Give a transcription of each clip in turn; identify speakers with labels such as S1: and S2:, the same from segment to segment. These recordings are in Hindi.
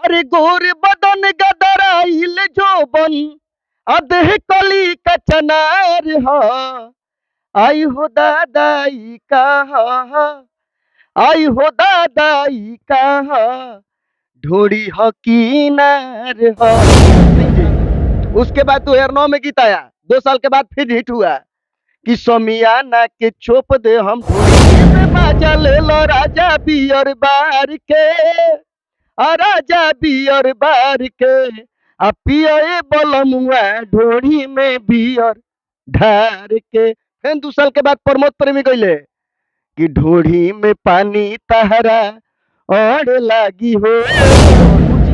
S1: अरे गोर बदन गदराइल जोबन अदेह कली कचनार ह आई हो दादाई कहा आई हो दादाई कहा ढोड़ी हकीनार ह। उसके बाद 2009 में गीत आया, 2 साल के बाद फिर हिट हुआ कि समियाना के चोप दे हम ढोड़ी में बाजा ले लो राजा बियर बार के आ राजा बियर बार के आ पिए बलमुआ ढोड़ी में बियर ढार के। फिर 2 साल के बाद प्रमोद प्रेमी गईले कि ढोड़ी में पानी तहरा और लागी हो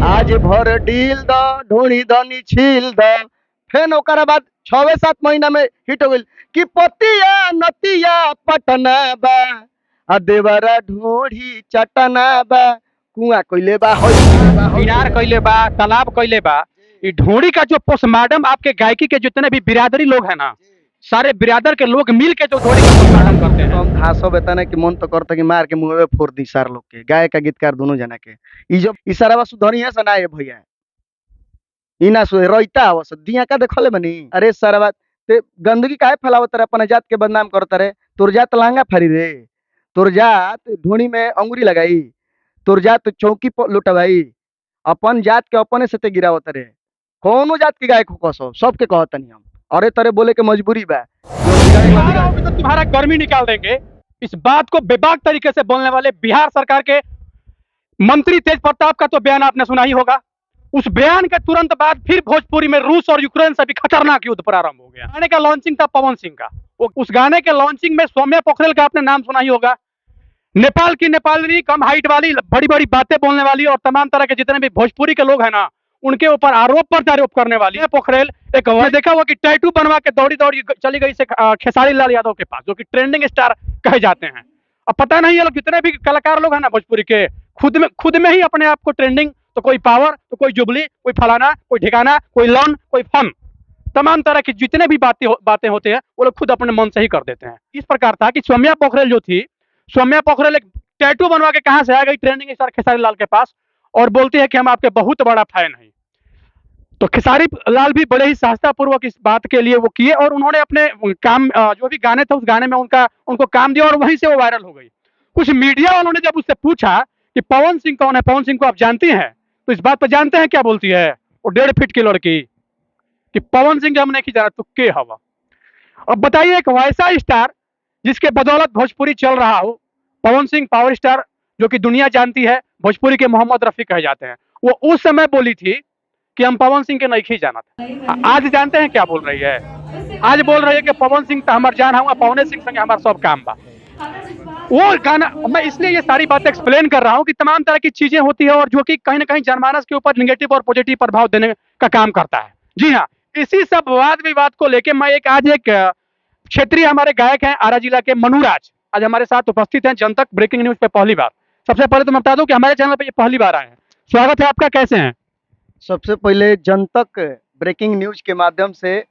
S1: आज भर डील द ढोड़ी दनी छील द। फिर ओकरा बाद 6-7 महीना में हिट हो गई कि पतिया नतिया पटना बा आ देवरा ढोड़ी चटना बा कुआं कइले बा
S2: मीनार कैले बा, तालाब कैले बा। ये ढोड़ी का जो पोस्टमार्टम आपके गायकी के जितने भी बिरादरी लोग हैं ना, सारे बिरादर के लोग मिल के जो ढोड़ी का पोस्टमार्टम करते हैं।
S1: हम घासो बेताने कि मन तो करता कि मार के मुंह में फोड़ दी सार लोग के, गाय का गीतकार दोनों जना के। ई जो ई सारा सुधरी है सना ये भैया ई ना सो रोइता आवस दिया का देखले बनी। अरे सारा ते गंदगी काहे फैलावत रे, अपन जात के बदनाम करत रे। तोर जात लांगा फारी रे, तोर जात ढोणी में अंगुरी लगाई, तोर जात चौकी पर लुटवाई, अपन जात के अपने से ते गिरावत रे। कौनो जात के गायक हो कसो सबके कहतनी हम, अरे तरे बोले के मजबूरी बा।
S2: तो तुम्हारा गर्मी निकाल देंगे। इस बात को बेबाक तरीके से बोलने वाले बिहार सरकार के मंत्री तेज प्रताप का तो बयान आपने सुना ही होगा। उस बयान के तुरंत बाद फिर भोजपुरी में रूस और यूक्रेन से भी खतरनाक युद्ध प्रारंभ हो गया। गाने का लॉन्चिंग था पवन सिंह का, वो उस गाने के लॉन्चिंग में सौम्या पोखरेल का आपने नाम सुना ही होगा। नेपाल की नेपाली, कम हाइट वाली, बड़ी बड़ी बातें बोलने वाली और तमाम तरह के जितने भी भोजपुरी के लोग हैं ना, उनके ऊपर आरोप प्रत्यारोप करने वाली है पोखरेल। एक देखा हुआ कि टैटू बनवा के दौड़ी दौड़ी चली गई से खेसारी लाल यादव के पास, जो कि ट्रेंडिंग स्टार कहे जाते हैं। अब पता नहीं ये लोग जितने भी कलाकार लोग हैं ना भोजपुरी के, खुद में ही अपने आप को ट्रेंडिंग, तो कोई पावर, तो कोई जुबली, कोई फलाना, कोई ठिकाना, कोई लॉन, कोई फन, तमाम तरह की जितने भी बातें होते हैं वो लोग खुद अपने मन से ही कर देते हैं। इस प्रकार था कि सौम्या पोखरेल जो थी, सौम्या पोखरेल एक टैटू बनवा के कहां से आ गई ट्रेंडिंग स्टार खेसारी लाल के पास और बोलती है कि हम आपके बहुत बड़ा फैन हैं। तो खेसारी लाल भी बड़े ही सहजता पूर्वक इस बात के लिए वो किए और उन्होंने अपने काम, जो भी गाने थे उस गाने में उनको काम दिया और वहीं से वो वायरल हो गई। कुछ मीडिया वालों ने जब उससे पूछा कि पवन सिंह कौन है, पवन सिंह को आप जानती हैं, तो इस बात पर जानते हैं क्या बोलती है वो 1.5 फीट की लड़की कि पवन सिंह हम नहीं जाना तो के हवा। अब बताइए, एक वैसा स्टार जिसके बदौलत भोजपुरी चल रहा हो, पवन सिंह पावर स्टार जो कि दुनिया जानती है, भोजपुरी के मोहम्मद रफी कहे जाते हैं, वो उस समय बोली थी कि हम पवन सिंह के नहीं जाना था। आज जानते हैं क्या बोल रही है? आज बोल रही है कि पवन सिंह तो हमार जान हुआ, पवने सिंह संगे हमार सब काम बा। वो गाना, मैं इसलिए ये सारी बातें एक्सप्लेन कर रहा हूँ कि तमाम तरह की चीजें होती है और जो कि कहीं ना कहीं जनमानस के ऊपर निगेटिव और पॉजिटिव प्रभाव देने का काम करता है। जी हाँ, इसी सब वाद विवाद को लेकर मैं आज एक क्षेत्रीय हमारे गायक हैं आरा जिला के मनुराज, आज हमारे साथ उपस्थित हैं जनतक ब्रेकिंग न्यूज पे पहली बार। सबसे पहले तो मैं बता दूं कि हमारे चैनल पे ये पहली बार आए हैं, स्वागत है आपका, कैसे हैं?
S1: सबसे पहले जनतक ब्रेकिंग न्यूज के माध्यम से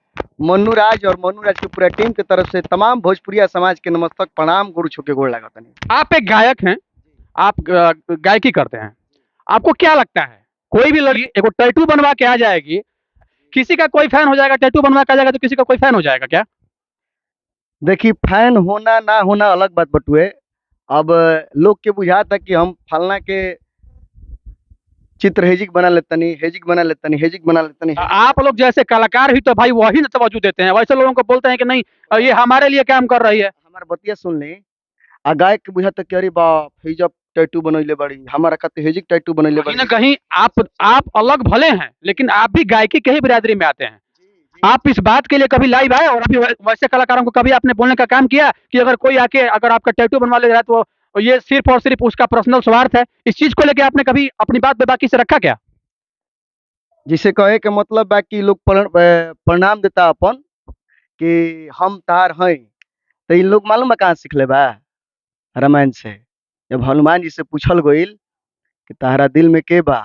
S1: मनुराज और मनुराज की पूरा टीम की तरफ से तमाम भोजपुरिया समाज के नमस्तक प्रणाम, गुरु छू के गोड़ लागत नहीं।
S2: आप एक गायक हैं, आप गायकी करते हैं, आपको क्या लगता है कोई भी लड़की एक टैटू बनवा के आ जाएगी, किसी का कोई फैन हो जाएगा, टैटू बनवा के आ जाएगा तो किसी का कोई फैन हो जाएगा क्या?
S1: देखिए, फैन होना ना होना अलग बात बटुए। अब लोग के बुझाता कि हम फलना के चित्र हेजिक बना लेतनी, हेजिक बना लेतनी, हेजिक बना लेतनी।
S2: आप लोग जैसे कलाकार ही तो भाई वही ना तवज्जो देते हैं, वैसे लोगों को बोलते हैं कि नहीं ये हमारे लिए काम कर रही है।
S1: हमार बतिया सुन ली, आ गायक के बुझाता कि अरे बाप हेजब टैटू बनैले बड़ी, हमारा कहते हेजिक टैटू बनैले
S2: कहीं
S1: बड़ी।
S2: ना कहीं आप अलग भले हैं, लेकिन आप भी गायकी के ही बिरादरी में आते हैं। आप इस बात के लिए कभी लाइव आए और अभी वैसे कलाकारों को कभी आपने बोलने का काम किया कि अगर कोई आके अगर आपका टैटू बनवा ले रहा है तो ये सिर्फ और सिर्फ उसका पर्सनल स्वार्थ है, इस चीज को लेकर आपने कभी अपनी बात बेबाकी से रखा क्या?
S1: जिसे कहे के मतलब बा कि लोग प्रणाम देता अपन कि हम तार हैं, तो इन लोग मालूम बा कहाँ सीखले बा? रामायण से। जब हनुमान जी से पूछल गईल कि तारा दिल में के बा,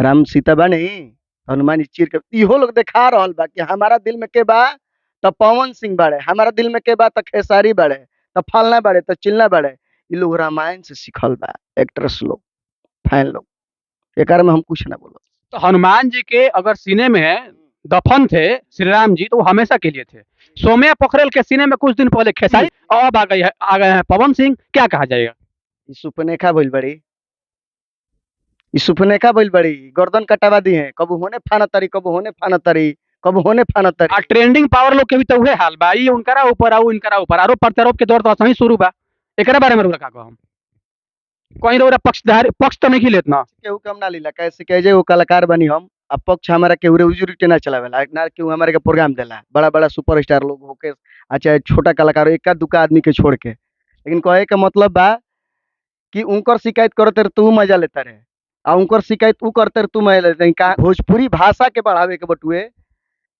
S1: राम सीता बा नहीं, हनुमान जी चीर के इहो लोग दिखा रहल बा कि हमारा दिल में के बा, तो पवन सिंह बाड़े, हमारा दिल में के बा तो खेसारी बाड़े, तो फलना बाड़े, तो चिलना बाड़े। ये लोग रामायण से सीखल बा, एक्ट्रेस लोग, फैन लोग। एकार में हम कुछ ना बोलो।
S2: तो हनुमान जी के अगर सीने में दफन थे श्री राम जी, तो वो हमेशा के लिए थे। सोम्या पोखरेल के सीने में कुछ दिन पहले खेसारी, और अब आ गए हैं पवन सिंह। क्या कहा जाएगा?
S1: ई सुपनेखा बोल बड़ी, ई सुपनेखा बोल बड़ी, गर्दन कटावा दी है, कबू होने फाना तरी, कबू होने फाना तरी, कबू होने फाना तरी।
S2: आ ट्रेंडिंग पावर लोग के भी तो उहे हाल बा। ई उनकरा ऊपर आऊ, इनकरा ऊपर, आरोप प्रत्यारोप के दौर तो सही शुरू बा। एकरा बारे में का कहम? कहीं रोरा पक्ष तो नहीं लेत ना।
S1: केहू कम ना लीला, कैसे कहे जे वो कलाकार बनी हम, अब पक्ष हमारा केहू रे उजुरी ना चलावेला ना, केहू हमारे के प्रोग्राम देला, बड़ा बड़ा सुपरस्टार लोग होके अच्छा छोटा कलाकार एका दुका आदमी के छोड़ के। लेकिन कहे के मतलब बा कि उनकर शिकायत करते रहे तू मजा लेता रहे, आ उनकर शिकायत ऊ करते रहे तू मजा लेता रहे। का भोजपुरी भाषा के बढ़ावे के बटुए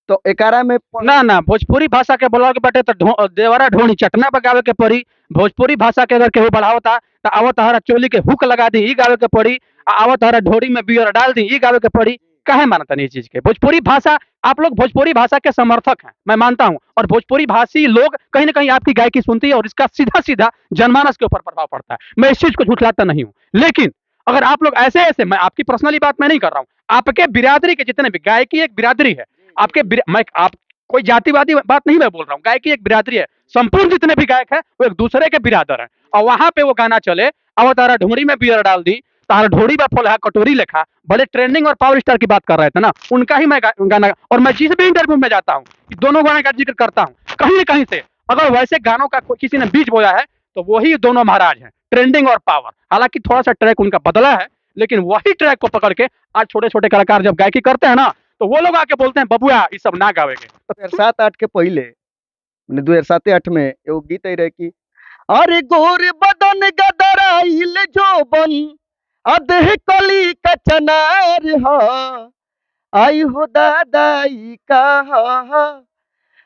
S1: तो एकारा में
S2: ना ना, भोजपुरी भाषा के बोला के बाटे तो देवरा ढोनी चटना बगावे के पड़ी। भोजपुरी भाषा के अगर केहू बढ़ावता तो आवत हरा चोली के हुक लगा दी, ई गावे के पड़ी। आवत हरा ढोरी में बियर डाल दी, ई गावे के पड़ी। काहे मानता नहीं इस चीज के? भोजपुरी भाषा, आप लोग भोजपुरी भाषा के समर्थक हैं, मैं मानता हूं, और भोजपुरी भाषी लोग कहीं ना कहीं आपकी गायकी सुनती है और इसका सीधा सीधा जनमानस के ऊपर प्रभाव पड़ता है। मैं इस चीज को झुठलाता नहीं हूं। लेकिन अगर आप लोग ऐसे ऐसे, मैं आपकी पर्सनली बात मैं नहीं कर रहा हूं, आपके बिरादरी के जितने भी, गायकी एक बिरादरी है, आपके मैं आप कोई जातिवादी बात नहीं मैं बोल रहा हूँ, गायकी एक बिरादरी है। संपूर्ण जितने भी गायक हैं वो एक दूसरे के बिरादर हैं, और वहां पे वो गाना चले, अब तारा ढोरी में बियर डाल दी, तारा ढोरी में फुल है कटोरी लेखा, भले ट्रेंडिंग और पावर स्टार की बात कर रहे थे ना, उनका ही मैं गाना, और मैं जिस भी इंटरव्यू में जाता हूँ दोनों गाने का जिक्र करता हूँ, कहीं ना कहीं से अगर वैसे गानों का किसी ने बीज बोया है तो वही दोनों महाराज हैं, ट्रेंडिंग और पावर। हालांकि थोड़ा सा ट्रैक उनका बदला है, लेकिन वही ट्रैक को पकड़ के आज छोटे छोटे कलाकार जब गायकी करते हैं ना, तो वो लोग आके बोलते हैं बबुआ ये सब ना गावेगे।
S1: 2007-8 के पहले, 2007-8 में एगो गीत आई रहे कि अरे गोर बदन गदराइल जोबन अदेह कली कचनार ह, आई हो दादाई कहा,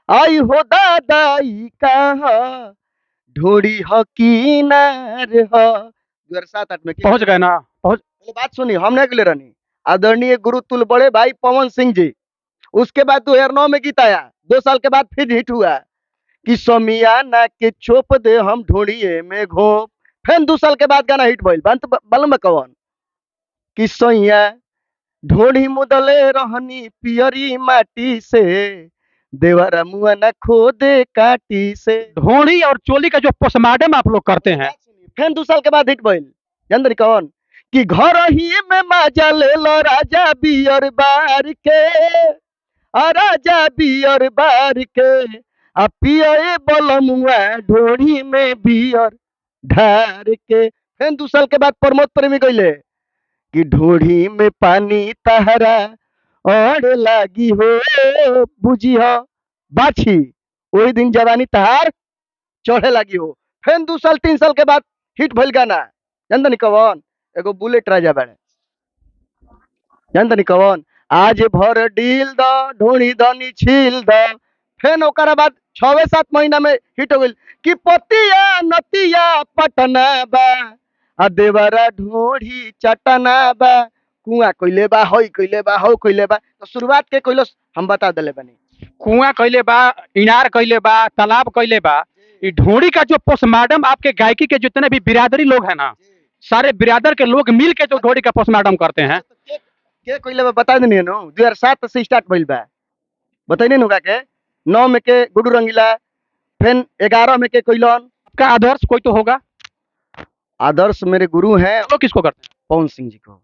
S1: आई हो दादाई कहा, ढोड़ी हकीनार ह। 2007-8 में
S2: पहुंच गए ना? पहुंच।
S1: बात सुनी, हमने अगले रहनी आदरणीय गुरु तुल बड़े भाई पवन सिंह जी। उसके बाद 2009 में गीत आया, 2 साल के बाद फिर हिट हुआ कि समियाना के चोप दे हम ढोड़िए में घोप। फिर 2 साल के बाद गाना हिट भइल बंत बलम में कवन कि सैया ढोड़ी मुदले रहनी पियरी माटी से, देवरा मुआ न खोदे काटी से।
S2: ढोड़ी और चोली का जो पोस्टमार्टम आप लोग करते हैं,
S1: फिर 2 साल के बाद हिट भइल जानते कौन कि घर ही में मजा ले लो राजा बियर बार के, राजा बियर बार के, आ पिए बलमुआ ढोरी में बियर ढार के। फिर 2 साल के बाद प्रमोद प्रेमी गईले कि ढोरी में पानी तहरा और लागी हो बुझी हो बाछी, वही दिन जवानी तहार चढ़े लगी हो। फिर 2 साल 3 साल के बाद हिट भइल गाना जानता नहीं कौन, एगो बुलेट राजा बाड़े, जानता नहीं कौन, आज भर डील द ढोड़ी दनी छील द। फिर ओकरा बाद 6-7 महीना में हिट हो गई कि पतिया नतिया पटना बा, आ देवरा ढोड़ी चटना बा, कुआं कइले बा होई कइले बा हो कइले बा। तो शुरुआत के कइलस हम बता देले बनी,
S2: कुआं कइले बा, इनार कइले बा, तालाब कइले बा। ये ढोड़ी का जो पोस्टमार्टम आपके गायकी के जितने भी बिरादरी लोग हैं ना, सारे बिरादर के लोग मिल के जो ढोड़ी का पोस्टमार्टम करते हैं।
S1: के कइले बा बता देनी नो, 2007 से स्टार्ट भइल बा, बताइने नुका के 9 में के गुडू रंगीला, फिर 11 में के कइलन।
S2: आपका आदर्श कोई तो होगा?
S1: आदर्श मेरे गुरु हैं,
S2: लोग किसको करते हैं?
S1: पवन सिंह जी को।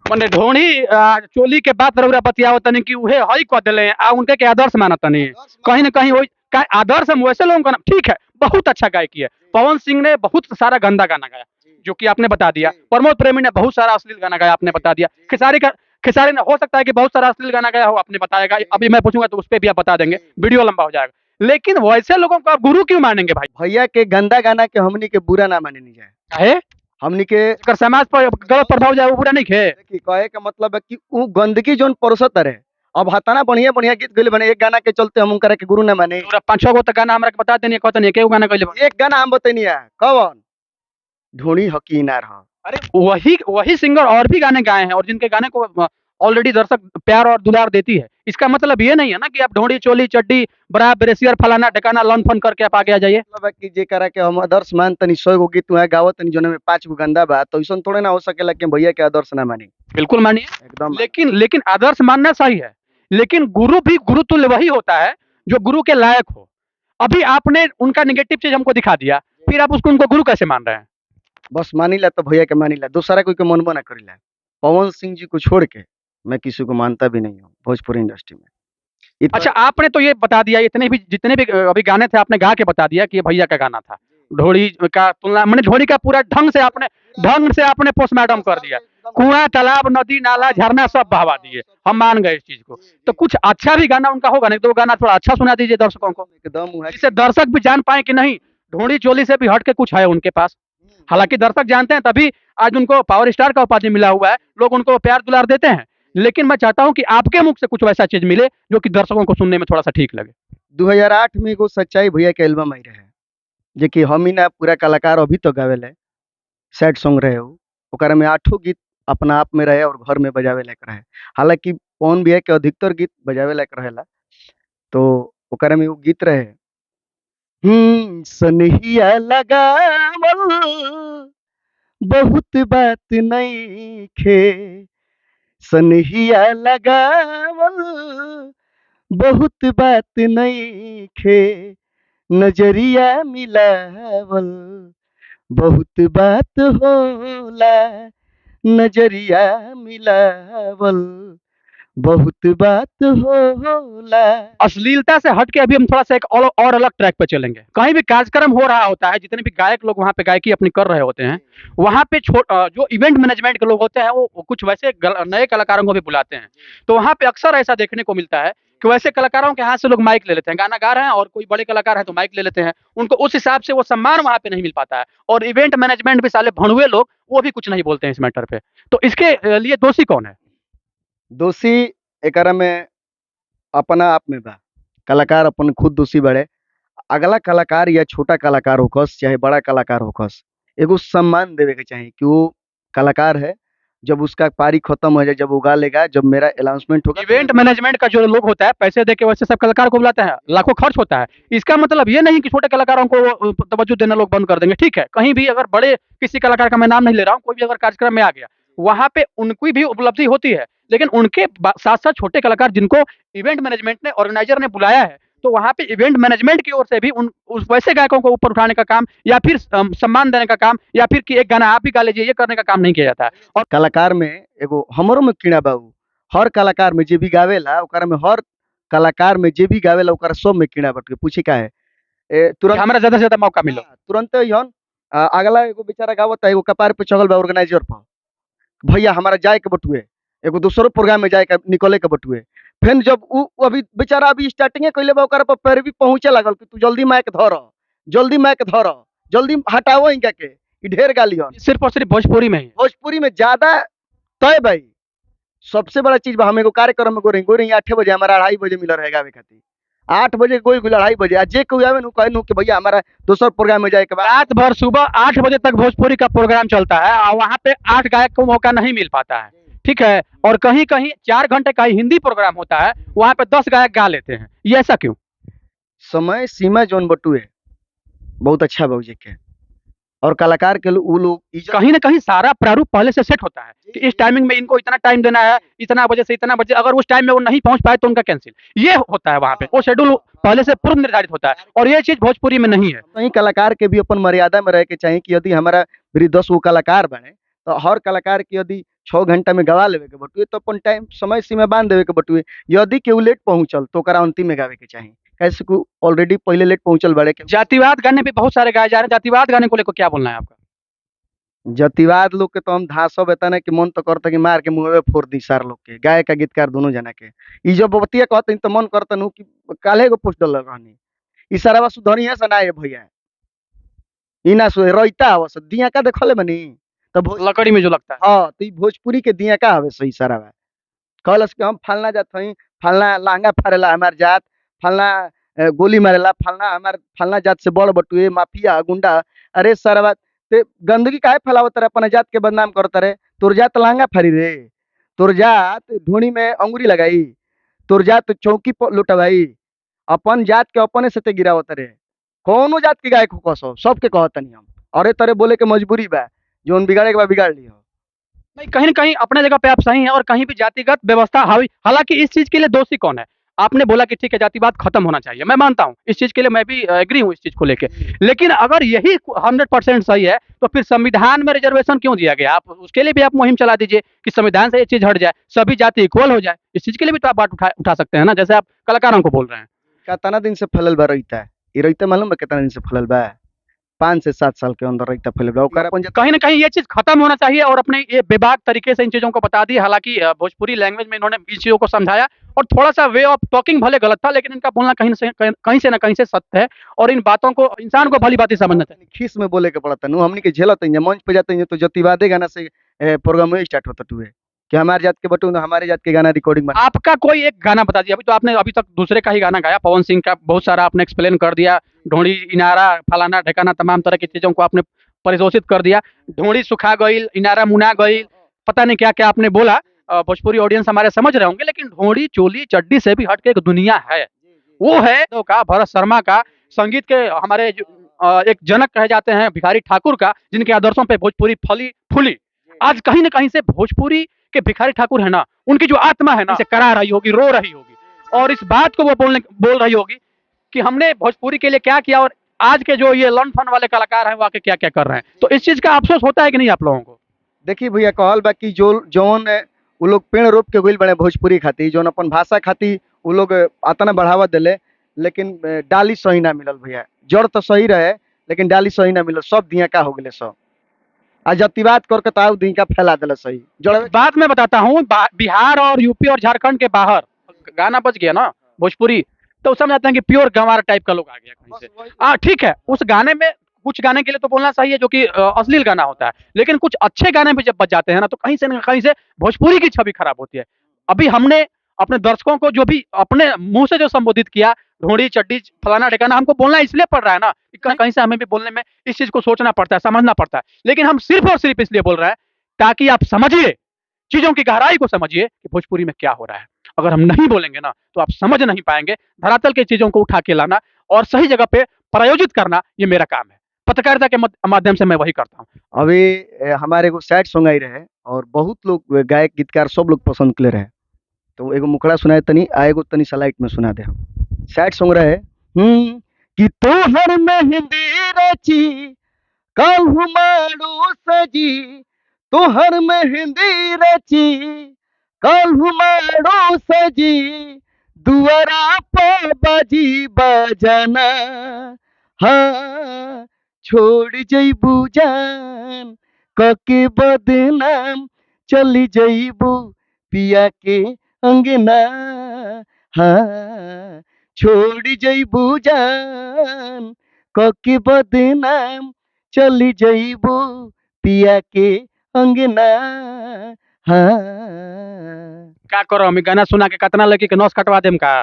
S2: मने ढोड़ी चोली के बात रउरा बतियावत तनी कि उहे हई क देले आ उनके के आदर्श मानत तनी, कहीं ना कहीं वही का आदर्श हम वैसे लोगों का ना। ठीक है, बहुत अच्छा गायकी है। पवन सिंह ने बहुत सारा गंदा गाना गाया जो कि आपने बता दिया। प्रमोद प्रेमी ने बहुत सारा अश्लील गाना गाया, आपने बता दिया। खेसारी ने हो सकता है कि बहुत सारा अश्लील गाना गाया हो, आपने बताएगा। अभी मैं पूछूंगा तो उस पर भी आप बता देंगे, वीडियो लंबा हो जाएगा। लेकिन वैसे लोगों को आप गुरु क्यों मानेंगे भाई?
S1: भैया के गंदा गाना के हमनी के बुरा ना माने नहीं जाए,
S2: है
S1: हमनी के
S2: समाज पर गलत प्रभाव जाए वो बुरा नहीं खे।
S1: देखी कहे का मतलब है कि वो गंदगी जोन परोसत रहे। अब हताना बढ़िया बढ़िया गीत गइले बने, एक गाना के चलते हम उनकरा के गुरु ना माने।
S2: 5-6 गो तक गाना हमरा के बता देनी, कहतनी एक गाना कइले।
S1: एक गाना हम बतैनी है कौन, ढोणी हकीनार ह।
S2: अरे वही सिंगर और भी गाने गाए हैं, और जिनके गाने को ऑलरेडी दर्शक प्यार और दुलार देती है। इसका मतलब ये नहीं है ना कि आप ढोंडी चोली चड्डी बड़ा ब्रेसियर फलाना ढकाना लन फन करके आप आगे आ जाइए।
S1: मतलब है कि जे करा के हम आदर्श मान तनी 100 गो गीत वहाँ गावत तनी जोने में 5 गो गंदा बा, तो ऐसा थोड़े ना हो सकेला कि भैया के आदर्श ना मानी।
S2: बिल्कुल मानिए,
S1: एकदम मानी।
S2: लेकिन लेकिन आदर्श मानना सही है, लेकिन गुरु भी गुरुतुल्य वही होता है जो गुरु के लायक हो। अभी आपने उनका नेगेटिव चीज हमको दिखा दिया, फिर आप उसको उनको गुरु कैसे मान रहे हैं?
S1: बस मानीला तो भैया के मानीला, दूसरा कोई के मनबो ना करीला। पवन सिंह जी को छोड़ के मैं किसी को मानता भी नहीं हूँ भोजपुरी इंडस्ट्री में। इतना
S2: अच्छा, आपने तो ये बता दिया, इतने भी जितने भी अभी गाने थे आपने गा के बता दिया कि ये भैया का गाना था। ढोड़ी का तुलना मैंने ढोड़ी का पूरा ढंग से आपने पोस्टमार्टम कर दिया। कुआं तालाब नदी नाला झरना सब बहवा दिए, हम मान गए इस चीज को। तो कुछ अच्छा भी गाना उनका होगा, नहीं तो वो गाना थोड़ा अच्छा सुना दीजिए दर्शकों को,
S1: एकदम हुआ
S2: जिससे दर्शक भी जान पाए कि नहीं ढोड़ी चोली से भी हट के कुछ है उनके पास। हालांकि दर्शक जानते हैं, तभी आज उनको पावर स्टार का उपाधि मिला हुआ है, लोग उनको प्यार दुलार देते हैं। लेकिन मैं चाहता हूं कि आपके मुख से कुछ वैसा चीज मिले जो कि दर्शकों को सुनने में थोड़ा सा ठीक लगे।
S1: 2008 में एगो सच्चाई भैया के एल्बम आई रहे, जे कि हम ही ना पूरा कलाकार अभी तो गावेले सैड सॉन्ग रहे हो। ओकरा में 8 गीत अपना आप में रहे और घर में बजावे लायक रहे। हालांकि पवन भैया के अधिकतर गीत बजावे लायक रहेला, तो ओकरा में वो गीत रहे, सनहिया लगावल बहुत बात नहीं खे, सनहिया लगावल बहुत बात नहीं खे, नजरिया मिलावल बहुत बात होला, नजरिया मिलावल बहुत बात होला। अश्लीलता से हट के अभी हम थोड़ा सा एक और अलग ट्रैक पे चलेंगे। कहीं भी कार्यक्रम हो रहा होता है, जितने भी गायक लोग वहाँ पे गायकी अपनी कर रहे होते हैं, वहाँ पे जो इवेंट मैनेजमेंट के लोग होते हैं वो कुछ वैसे नए कलाकारों को भी बुलाते हैं। तो वहाँ पे अक्सर ऐसा देखने को मिलता है कि वैसे कलाकारों के हाथ से लोग माइक ले लेते हैं, गाना गा रहे हैं और कोई बड़े कलाकार है तो माइक ले लेते हैं, उनको उस हिसाब से वो सम्मान वहाँ पे नहीं मिल पाता है। और इवेंट मैनेजमेंट भी साले भणुए लोग, वो भी कुछ नहीं बोलते हैं इस मैटर पे। तो इसके लिए दोषी कौन है? दोषी एकरा में अपना आप में बा, कलाकार अपन खुद दोषी बड़े। अगला कलाकार या छोटा कलाकार होकस चाहे बड़ा कलाकार होकस, एगो सम्मान देवे के चाहिए कि वो कलाकार है। जब उसका पारी खत्म हो जाए, जब वो गा लेगा, जब मेरा अनाउंसमेंट होगा, इवेंट मैनेजमेंट का जो लोग होता है पैसे दे के वैसे सब कलाकार को बुलाते हैं, लाखों खर्च होता है। इसका मतलब ये नहीं कि छोटे कलाकारों को तवज्जो देना लोग बंद कर देंगे। ठीक है, कहीं भी अगर बड़े किसी कलाकार का मैं नाम नहीं ले रहा हूँ, कोई भी अगर कार्यक्रम में आ गया, वहां पे उनकी भी उपलब्धि होती है, लेकिन उनके साथ साथ छोटे कलाकार जिनको इवेंट मैनेजमेंट ने ऑर्गेनाइजर ने बुलाया है, तो वहां पे इवेंट मैनेजमेंट की ओर से भी उस वैसे गायकों को ऊपर उठाने का काम या फिर सम्मान देने का काम या फिर कि एक गाना आप ही गा लीजिए, ये करने का काम नहीं किया जाता है। और कलाकार में एगो हमरो में कीड़ा बाबू, हर कलाकार में जे भी गावेला ओकरा में, हर कलाकार में जे भी गावेला ओकरा सब में कीड़ा बट के पूछी का है तुरंत हमरा ज्यादा से ज्यादा मौका मिलो, तुरंत यन अगला एगो बेचारा गावता एगो कपार पे चढ़ल बा ऑर्गेनाइजर पर, भैया हमारा जाए के बटुए, एगो दूसरो प्रोग्राम में जाए के निकले के बटुए। फिर जब उ अभी बेचारा अभी स्टार्टिंगे कइले बा, ओकरा पर पैर भी पहुंचे लागल कि तू जल्दी माइक धर, जल्दी माइक धर, जल्दी हटाओ इनका के, ई ढेर गाली हन। सिर्फ और सिर्फ भोजपुरी में ही, भोजपुरी में ज्यादा तय भाई। सबसे बड़ा चीज बा, हम एगो कार्यक्रम में गोरही 8 बजे, हमारा 2:30 बजे मिल रहे गावे खातिर, 8 बजे कोई 2:30 बजे, आज जे कोई आवे नु कहनु कि भैया हमारा दूसर प्रोग्राम में जाए के बाद रात भर सुबह 8 बजे तक भोजपुरी का प्रोग्राम चलता है और वहाँ पे 8 गायक को मौका नहीं मिल पाता है। ठीक है, और कहीं कहीं 4 घंटे का ही हिंदी प्रोग्राम होता है, वहाँ पे 10 गायक गा लेते हैं। ये ऐसा क्यों? समय सीमा जोन बटुए बहुत अच्छा बाबू जी के, और कलाकार के वो लोग कहीं ना कहीं सारा प्रारूप पहले से सेट होता है कि इस टाइमिंग में इनको इतना टाइम देना है, इतना बजे से इतना बजे, अगर उस टाइम में वो नहीं पहुंच पाए तो उनका कैंसिल, ये होता है वहाँ पे, वो शेड्यूल पहले से पूर्व निर्धारित होता है, और ये चीज भोजपुरी में नहीं है। कहीं कलाकार के भी अपन मर्यादा में रह के चाहिए कि यदि हमारा मेरी 10 गो कलाकार बने तो हर कलाकार के यदि 6 घंटा में गवा लेवे के बटुए तो अपन टाइम समय सीमा बांध देवे के बटुए। यदि केहू लेट पहुंचल तो ओकरा अंतिम में गावे के चाहिए, कैसे को ऑलरेडी पहले लेट पहुंचल बड़े। जातिवाद गाने भी बहुत सारे गाए जा रहे हैं, जातिवाद गाने को लेकर क्या बोलना है आपका? जातिवाद लोग के तो हम धांसो बेताने कि मन तो करता कि मार के मुंह में फोड़ दी सार लोग के, गाय का गीतकार दोनों जना के। ई जब बतिया कहते तो मन करता नु कि काले को पोस्ट डल रहनी, ई सारा सुधनिया से ना है भैया, ई ना सो रोइता आवस दिया का देखले बनी तब लकड़ी में जो लगता है। हां, तो ई भोजपुरी के दिया का हवे सही सारा बा। कहलस कि हम फलना जात हई, फलना लहंगा फाड़ेला हमार जात, फलना गोली मारेला, फलना हमार फलना जात से बड़ बटुए माफिया गुंडा। अरे सारा ते गंदगी काहे फैलावत रे, अपना जात के बदनाम करत रे। तोर जात लहंगा फाड़ी रे, तोर जात ढूंढी में अंगुरी लगाई, तोर जात चौकी पर लुटवाई, अपन जात के अपने से ते गिरावत रहे। कौनो जात के गायक हो कसो सबके कहतनी हम, अरे तरे बोले के मजबूरी बा, जोन बिगाड़े के बा बिगाड़ लियो।
S2: नहीं, कहीं ना कहीं अपने जगह पे आप सही हैं और कहीं भी जातिगत व्यवस्था हावी। हालांकि इस चीज के लिए दोषी कौन है? आपने बोला कि ठीक है जातिवाद खत्म होना चाहिए, मैं मानता हूं इस चीज के लिए, मैं भी एग्री हूं इस चीज को लेके। लेकिन अगर यही 100% सही है तो फिर संविधान में रिजर्वेशन क्यों दिया गया? आप उसके लिए भी आप मुहिम चला दीजिए कि संविधान से ये चीज हट जाए, सभी जाति इक्वल हो जाए। इस चीज के लिए भी तो आप बात उठा सकते हैं ना, जैसे आप कलाकारों को बोल रहे हैं।
S1: कितना दिन से फैलल बा रहीता है, ये रहीता मालूम बा कितना दिन से फैलल बा? 5 से 7 साल के अंदर रहीता फैलल बा। ओकर अपन
S2: कहीं ना कहीं ये चीज खत्म होना चाहिए और अपने ये बेबाक तरीके से इन चीजों को बता दी। हालांकि भोजपुरी लैंग्वेज में इन्होंने इन चीजों को समझाया और थोड़ा सा वे ऑफ टॉकिंग भले गलत था, लेकिन इनका बोलना कहीं से सत्य है और इन बातों को इंसान को भली बातें समझना चाहिए।
S1: खीस में बोले के पड़ता नु, हमनी के झेलत है, मंच पे जाते हैं तो जतिवादे गाना से प्रोग्राम स्टार्ट होता टुए कि हमारे जात के बटू हमारे जात के गाना रिकॉर्डिंग बना।
S2: आपका कोई एक गाना बता दिया। अभी तो आपने अभी तक दूसरे का ही गाना गाया, पवन सिंह का बहुत सारा आपने एक्सप्लेन कर दिया। ढोड़ी इनारा फलाना ढेकाना तमाम तरह की चीजों को आपने परिशोषित कर दिया। ढोड़ी सुखा गईल, इनारा मुना गईल, पता नहीं क्या क्या आपने बोला। भोजपुरी ऑडियंस हमारे समझ रहे होंगे, लेकिन ढोड़ी चोली चड्डी से भी हटके एक दुनिया है। वो है तो का भरत शर्मा का, संगीत के हमारे एक जनक कहे जाते हैं भिखारी ठाकुर का, जिनके आदर्शों पे भोजपुरी फली फूली। आज कहीं ना कहीं से भोजपुरी के भिखारी ठाकुर है ना, उनकी जो आत्मा है ना इसे करा रही होगी, रो रही होगी और इस बात को वो बोल रही होगी कि हमने भोजपुरी के लिए क्या किया और आज के जो ये लन फन वाले कलाकार हैं वो आके क्या क्या कर रहे हैं। तो इस चीज का अफसोस होता है कि नहीं आप लोगों को?
S1: देखिए भैया कहल बा कि जो जौन वो लोग पेड़ रोप के गइल बने भोजपुरी खातिर, जौन अपन भाषा खातिर वो लोग आतना बढ़ावा दिले, लेकिन डाली सही ना मिलल भैया। जड़ तो सही रहे लेकिन डाली सही ना मिलल, सब दिया का हो गए सब। आ जतिवाद करके तो दी का फैला दिले सही जड़।
S2: बात मैं बताता हूँ, बिहार और यूपी और झारखंड के बाहर गाना बज गया ना भोजपुरी, तो समझ आते हैं कि प्योर गंवार टाइप का लोग आ गया कहीं से। ठीक है, उस गाने में कुछ गाने के लिए तो बोलना सही है जो कि अश्लील गाना होता है, लेकिन कुछ अच्छे गाने भी जब बज जाते हैं ना तो कहीं से न कहीं से भोजपुरी की छवि खराब होती है। अभी हमने अपने दर्शकों को जो भी अपने मुंह से जो संबोधित किया, ढोड़ी चड्डी फलाना ठिकाना, हमको बोलना इसलिए पड़ रहा है ना कि कहीं से हमें भी बोलने में इस चीज को सोचना पड़ता है, समझना पड़ता है। लेकिन हम सिर्फ और सिर्फ इसलिए बोल रहे हैं ताकि आप समझिए, चीजों की गहराई को समझिए कि भोजपुरी में क्या हो रहा है। अगर हम नहीं बोलेंगे ना तो आप समझ नहीं पाएंगे। धरातल की चीजों को उठा के लाना और सही जगह पे प्रायोजित करना, ये मेरा काम है। पत्रकारिता के माध्यम से मैं वही करता हूँ।
S1: अभी हमारे एगो सैड सॉन्ग आई रहे और बहुत लोग गायक गीतकार सब लोग पसंद कर रहे, तो एगो मुखड़ा सुनाए तनी आ एगो तनी सलाइट में सुना दे हम। सैड सॉन्ग रहे कि तोहर मेहंदी रची कहू मारू सजी, तोहर मेहंदी रची कहू मारू सजी, दुआरा पे बाजी बजना, हाँ छोड़ जइबू जान कके बदनाम, चली जइबू पिया के अंगना, हाँ छोड़ जइबू जान कके बदनाम, चली जइबू पिया के अंगना, हाँ।
S2: क्या करो, हम गाना सुना के कितना लड़की के नस कटवा देम का?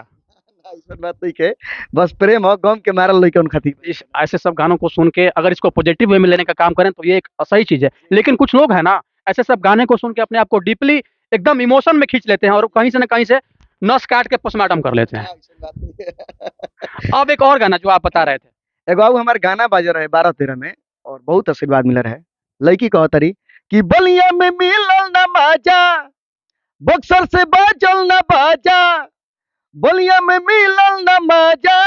S1: ऐसा बात नहीं है, बस प्रेम हो गम के मारल लइकन खातिर।
S2: इस ऐसे सब गानों को सुन के अगर इसको पॉजिटिव वे में लेने का काम करें तो ये एक सही चीज है। लेकिन कुछ लोग हैं ना, ऐसे सब गाने को सुन के अपने आप को डीपली एकदम इमोशन में खींच लेते हैं और कहीं से न कहीं से नस काट के पोस्टमार्टम कर लेते हैं। अब एक और गाना जो आप बता रहे थे,
S1: एगो आऊ हमारे गाना बाजे रहे 12-13 में और बहुत आशीर्वाद मिल रहे। लड़की कहतरी कि बलिया में मिलल न माजा, बक्सर से बाजल न बाजा, बलिया में मिलल न माजा,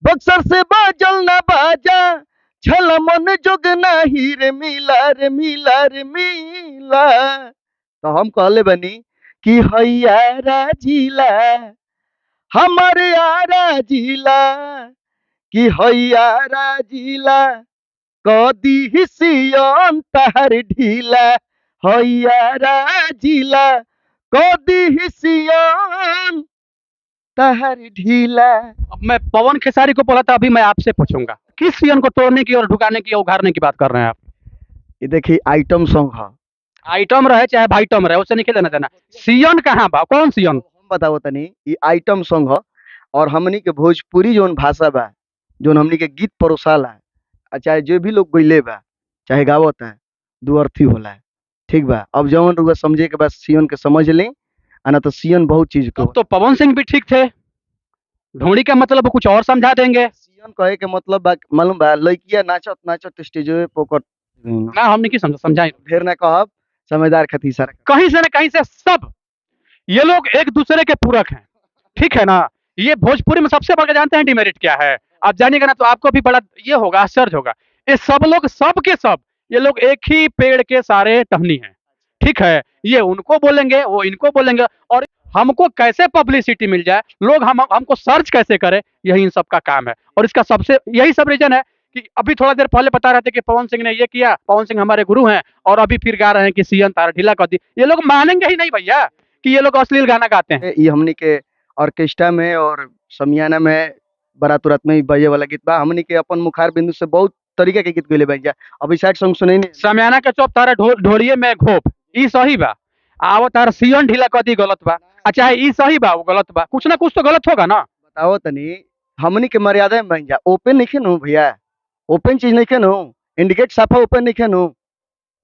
S1: बक्सर से बाजल न बाजा, छल मन जोग नाही रे मिला रे मिला रे मिला। तो हम कहले बनी कि हैया राजीला, हमारे आरा जिला, कि हैया राजीला कदी हिसियन तहर ढीला, हैया राजीला कदी हिसियन तहर ढीला।
S2: अब मैं पवन खेसारी को बोला था, अभी मैं आपसे पूछूंगा किस सियन को तोड़ने की और ढुकाने की और उघाड़ने की बात कर रहे हैं आप?
S1: ये देखिए आइटम सॉन्ग है,
S2: आइटम रहे चाहे भाईटम रहे, उससे नहीं लेना देना। सियन कहाँ बा, कौन सियन?
S1: हम बताओ तनी, ये आइटम सॉन्ग है और हमनी के भोजपुरी जोन भाषा बा, जोन हमनी के गीत परोसाला, चाहे जो भी लोग गइले बा चाहे गावत है, दू अर्थी होला है। ठीक बा, अब जवन रुआ समझे के बाद सियन के समझ लें आना तो सीएन बहुत चीज को
S2: तो पवन सिंह भी ठीक थे। ढोड़ी का मतलब कुछ और समझा देंगे
S1: सीएन कहे के मतलब मालूम बा लड़किया नाचत नाचत स्टेज पे पोकर
S2: ना, हमने की समझाई
S1: ढेर ना कहब समझदार खती सारा
S2: कहीं से न कहीं से सब ये लोग एक दूसरे के पूरक हैं, ठीक है ना। ये भोजपुरी में सबसे बड़ा जानते हैं डिमेरिट क्या है, आप जानिएगा ना तो आपको भी बड़ा ये होगा, आश्चर्य होगा। ये सब लोग सब के सब ये लोग एक ही पेड़ के सारे टहनी हैं, ठीक है। ये उनको बोलेंगे, वो इनको बोलेंगे, और हमको कैसे पब्लिसिटी मिल जाए, लोग हमको सर्च कैसे करें, यही इन सब का काम है। और इसका सबसे यही सब रीजन है कि अभी थोड़ा देर पहले बता रहे थे कि पवन सिंह ने ये किया, पवन सिंह हमारे गुरु हैं, और अभी फिर गा रहे हैं कि सीएन तारा ढीला कर दी। ये लोग मानेंगे ही नहीं भैया कि ये लोग अश्लील गाना गाते हैं।
S1: ये हमनी के ऑर्केस्ट्रा में और समियाना में बारात उरात में बजे वाला गीत बा। हमनी के अपन मुखार बिंदु से बहुत तरीके के गीत गइले बन जा। अभी साइड सॉन्ग सुनई नहीं
S2: समियाना के चौप तारा ढोड़िए में घोप, ई सही बा। आवो तारा सीएन ढीला कर दी गलत बा, चाहे ई सही बा वो गलत बा, कुछ ना कुछ तो गलत होगा ना।
S1: बताओ तनी हमनी के मर्यादा में बन जा। ओपन नहीं खेनो भैया, ओपन चीज नहीं खेनो, इंडिकेट साफा ओपन नहीं खेनो,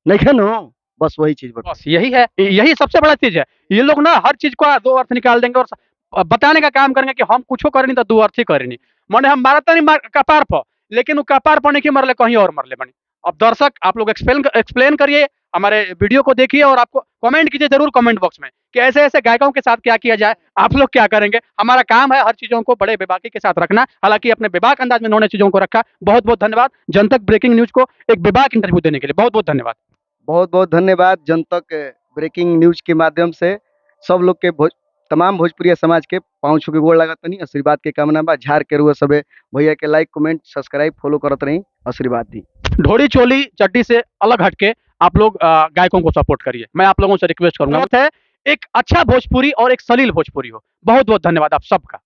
S1: नहीं खेनो, बस वही चीज बता।
S2: बस यही है, यही सबसे बड़ा चीज है। ये लोग ना हर चीज को दो अर्थ निकाल देंगे और बताने का काम करेंगे कि हम कुछ करे नहीं तो दो अर्थ ही करे नहीं। माने हम मारता नहीं कपार पर, लेकिन वो कपार पर नहीं मरले, कहीं और मरले बनी। अब दर्शक आप लोग एक्सप्लेन करिए, हमारे वीडियो को देखिए, और आपको कमेंट कीजिए जरूर कमेंट बॉक्स में कि ऐसे ऐसे गायकों के साथ क्या किया जाए, आप लोग क्या करेंगे। हमारा काम है हर चीजों को बड़े बेबाकी के साथ रखना, हालांकि अपने बेबाक अंदाज में उन्होंने चीजों को रखा। बहुत बहुत धन्यवाद जनतक ब्रेकिंग न्यूज को एक बेबाक इंटरव्यू देने के लिए, बहुत बहुत धन्यवाद।
S1: बहुत बहुत धन्यवाद जनतक ब्रेकिंग न्यूज के माध्यम से सब लोग के तमाम भोजपुरिया समाज के पाँव छू के गोड़ लागत तनी, आशीर्वाद के कामना बा। झाड़ के रुआ सबे भैया के लाइक कमेंट सब्सक्राइब फॉलो करत रही, आशीर्वाद दी।
S2: ढोड़ी चोली चड्डी से अलग हटके आप लोग गायकों को सपोर्ट करिए, मैं आप लोगों से रिक्वेस्ट करूंगा। एक अच्छा भोजपुरी और एक सलील भोजपुरी हो। बहुत बहुत धन्यवाद आप सबका।